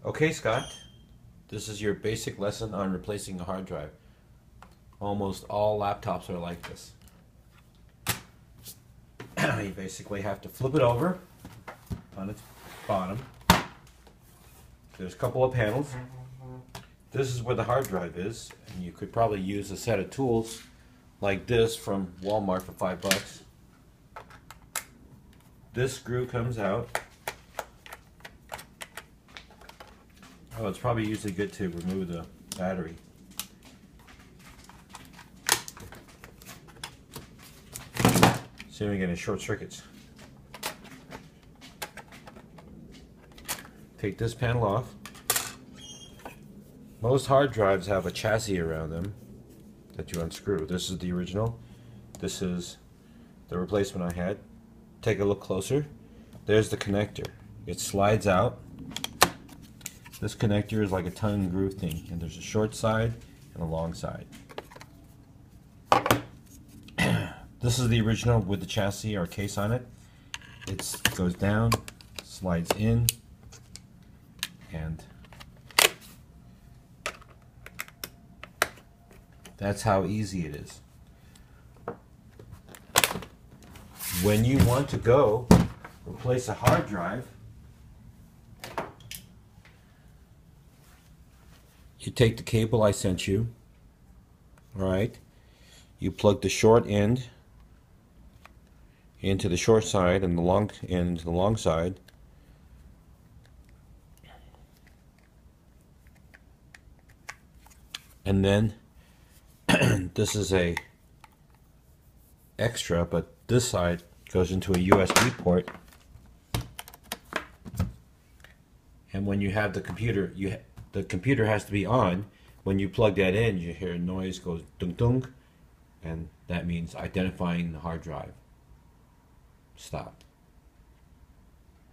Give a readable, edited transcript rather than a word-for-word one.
Okay, Scott, this is your basic lesson on replacing a hard drive. Almost all laptops are like this. You basically have to flip it over on its bottom. There's a couple of panels. This is where the hard drive is, and you could probably use a set of tools like this from Walmart for $5. This screw comes out. Oh, it's probably usually good to remove the battery. See if we get any short circuits. Take this panel off. Most hard drives have a chassis around them that you unscrew. This is the original. This is the replacement I had. Take a look closer. There's the connector. It slides out. This connector is like a tongue and groove thing, and there's a short side and a long side. This is the original with the chassis or case on it. It goes down, slides in, and that's how easy it is. When you want to go replace a hard drive, you take the cable I sent you, alright, you plug the short end into the short side and the long end into the long side, and then this is a extra, but this side goes into a USB port, and when you have the computer, the computer has to be on. When you plug that in, you hear a noise goes dunk dunk, and that means identifying the hard drive. Stop.